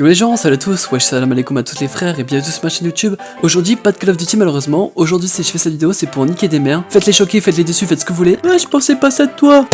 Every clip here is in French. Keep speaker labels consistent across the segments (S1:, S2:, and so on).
S1: Yo les gens, salut à tous, wesh salam alaikum à tous les frères et bienvenue sur ma chaîne YouTube. Aujourd'hui pas de Call of Duty malheureusement, aujourd'hui si je fais cette vidéo c'est pour niquer des mères. Faites les choquer, faites les déçus, faites ce que vous voulez. Ouais je pensais pas ça de toi.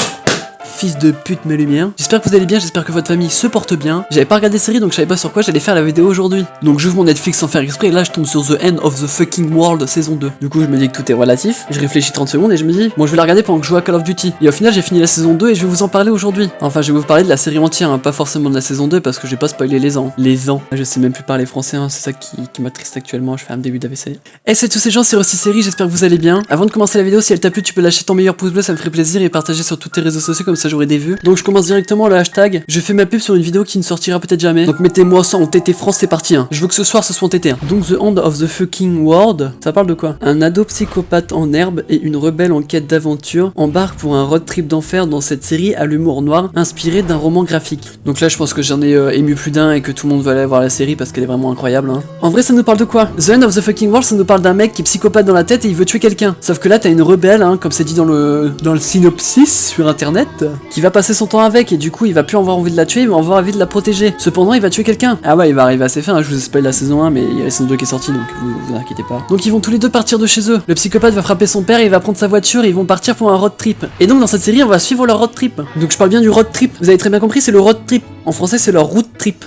S1: Fils de pute mes lumières. J'espère que vous allez bien, j'espère que votre famille se porte bien. J'avais pas regardé série donc je savais pas sur quoi j'allais faire la vidéo aujourd'hui. Donc j'ouvre mon Netflix sans faire exprès et là je tombe sur The End of the Fucking World saison 2. Du coup je me dis que tout est relatif, je réfléchis 30 secondes et je me dis bon je vais la regarder pendant que je joue à Call of Duty. Et au final j'ai fini la saison 2 et je vais vous en parler aujourd'hui. Enfin je vais vous parler de la série entière, hein, pas forcément de la saison 2 parce que j'ai pas spoilé les ans. Les ans. Je sais même plus parler français, hein, c'est ça qui m'attriste actuellement, je fais un début d'AVC. Et c'est tous ces gens, c'est Rusty Série, j'espère que vous allez bien. Avant de commencer la vidéo, si elle t'a plu, tu peux lâcher ton meilleur pouce bleu, ça me ferait plaisir et partager sur tous tes réseaux sociaux comme ça j'aurai des vues. Donc je commence directement le hashtag, je fais ma pub sur une vidéo qui ne sortira peut-être jamais. Donc mettez-moi ça en TT France, c'est parti hein. Je veux que ce soir ce soit en TT hein. Donc The End of the Fucking World, ça parle de quoi? Un ado psychopathe en herbe et une rebelle en quête d'aventure embarquent pour un road trip d'enfer dans cette série à l'humour noir inspiré d'un roman graphique. Donc là je pense que j'en ai ému plus d'un et que tout le monde va aller voir la série parce qu'elle est vraiment incroyable hein. En vrai ça nous parle de quoi? The End of the Fucking World ça nous parle d'un mec qui est psychopathe dans la tête et il veut tuer quelqu'un. Sauf que là t'as une rebelle hein, comme c'est dit dans le synopsis sur internet, qui va passer son temps avec et du coup il va plus avoir envie de la tuer, il va avoir envie de la protéger. Cependant il va tuer quelqu'un. Ah ouais il va arriver assez fin, hein. Je vous ai spoilé la saison 1 mais il y a la saison 2 qui est sortie donc vous inquiétez pas. Donc ils vont tous les deux partir de chez eux. Le psychopathe va frapper son père et il va prendre sa voiture et ils vont partir pour un road trip. Et donc dans cette série on va suivre leur road trip. Donc je parle bien du road trip, vous avez très bien compris, c'est le road trip. En français c'est leur route trip.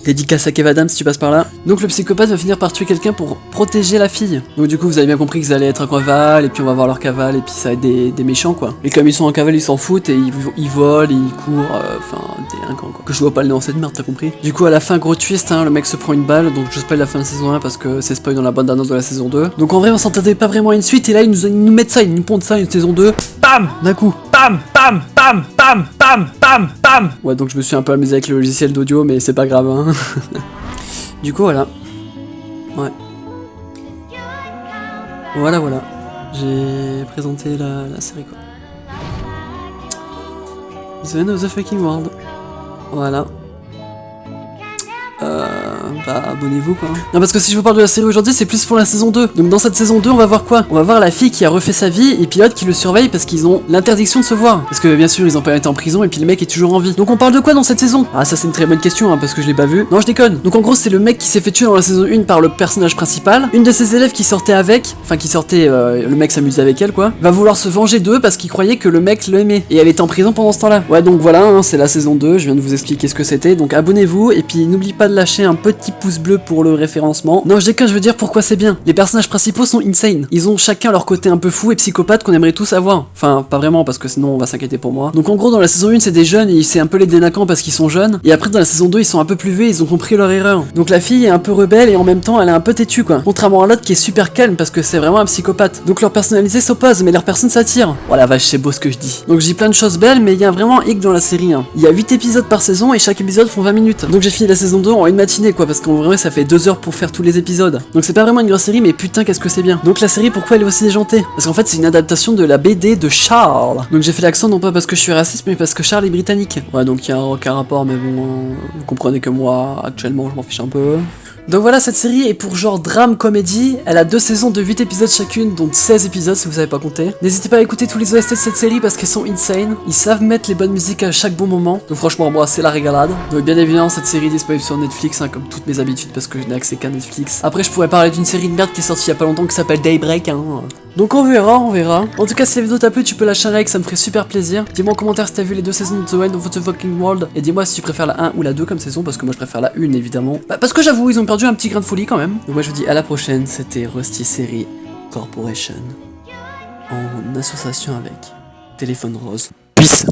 S1: Dédicace à Kev Adams si tu passes par là. Donc le psychopathe va finir par tuer quelqu'un pour protéger la fille. Donc du coup vous avez bien compris qu'ils allaient être en cavale et puis on va voir leur cavale et puis ça va être des méchants quoi. Et comme ils sont en cavale ils s'en foutent et ils volent et ils courent, enfin délinquants quoi. Que je vois pas le nez dans cette merde, t'as compris. Du coup à la fin gros twist hein, le mec se prend une balle donc je spoil la fin de la saison 1 parce que c'est spoil dans la bande annonce de la saison 2. Donc en vrai on s'entendait pas vraiment à une suite et là ils nous mettent ça, ils nous pondent ça une saison 2. Bam d'un coup. Bam bam bam bam bam bam bam. Ouais donc je me suis un peu amusé avec le logiciel d'audio mais c'est pas grave hein. Du coup voilà. Ouais. Voilà. J'ai présenté la série quoi. The End of the Fucking World. Voilà. Bah abonnez-vous quoi. Non parce que si je vous parle de la série aujourd'hui c'est plus pour la saison 2. Donc dans cette saison 2 on va voir quoi? On va voir la fille qui a refait sa vie et pilote qui le surveille parce qu'ils ont l'interdiction de se voir. Parce que bien sûr ils ont pas été en prison et puis le mec est toujours en vie. Donc on parle de quoi dans cette saison? Ah ça c'est une très bonne question hein, parce que je l'ai pas vu. Non je déconne. Donc en gros c'est le mec qui s'est fait tuer dans la saison 1 par le personnage principal. Une de ses élèves qui sortait avec, enfin qui sortait, le mec s'amusait avec elle quoi, va vouloir se venger d'eux parce qu'il croyait que le mec l'aimait. Et elle était en prison pendant ce temps là. Ouais donc voilà hein, c'est la saison 2, je viens de vous expliquer ce que c'était. Donc abonnez-vous et puis n'oubliez pas de lâcher un petit pouce bleu pour le référencement. Non je déconne, je veux dire pourquoi c'est bien. Les personnages principaux sont insane. Ils ont chacun leur côté un peu fou et psychopathe qu'on aimerait tous avoir. Enfin pas vraiment parce que sinon on va s'inquiéter pour moi. Donc en gros dans la saison 1 c'est des jeunes et c'est un peu les délinquants parce qu'ils sont jeunes. Et après dans la saison 2 ils sont un peu plus vieux, ils ont compris leur erreur. Donc la fille est un peu rebelle et en même temps elle est un peu têtue quoi. Contrairement à l'autre qui est super calme parce que c'est vraiment un psychopathe. Donc leur personnalité s'oppose mais leur personne s'attire. Oh la vache c'est beau ce que je dis. Donc je dis plein de choses belles mais il y a vraiment un hic dans la série hein. Il y a 8 épisodes par saison et chaque épisode font 20 minutes. Donc j'ai fini la saison 2 en une matinée quoi parce qu'en vrai ça fait 2 heures pour faire tous les épisodes. Donc c'est pas vraiment une grosse série mais putain qu'est-ce que c'est bien. Donc la série pourquoi elle est aussi déjantée? Parce qu'en fait c'est une adaptation de la BD de Charles. Donc j'ai fait l'accent non pas parce que je suis raciste mais parce que Charles est britannique. Ouais donc il y a aucun rapport mais bon vous comprenez que moi actuellement je m'en fiche un peu. Donc voilà cette série est pour genre drame comédie, elle a 2 saisons de 8 épisodes chacune, donc 16 épisodes si vous savez pas compter. N'hésitez pas à écouter tous les OST de cette série parce qu'ils sont insane, ils savent mettre les bonnes musiques à chaque bon moment, donc franchement moi c'est la régalade. Donc bien évidemment cette série est disponible sur Netflix hein, comme toutes mes habitudes parce que je n'ai accès qu'à Netflix. Après je pourrais parler d'une série de merde qui est sortie il y a pas longtemps qui s'appelle Daybreak hein. Donc on verra. En tout cas si la vidéo t'a plu tu peux lâcher un like, ça me ferait super plaisir. Dis-moi en commentaire si t'as vu les 2 saisons de The End of the Fucking World et dis-moi si tu préfères la 1 ou la 2 comme saison parce que moi je préfère la 1 évidemment. Bah, parce que j'avoue ils ont perdu un petit grain de folie quand même. Donc moi je vous dis à la prochaine, c'était Rusty Série Corporation en association avec Téléphone Rose. Peace.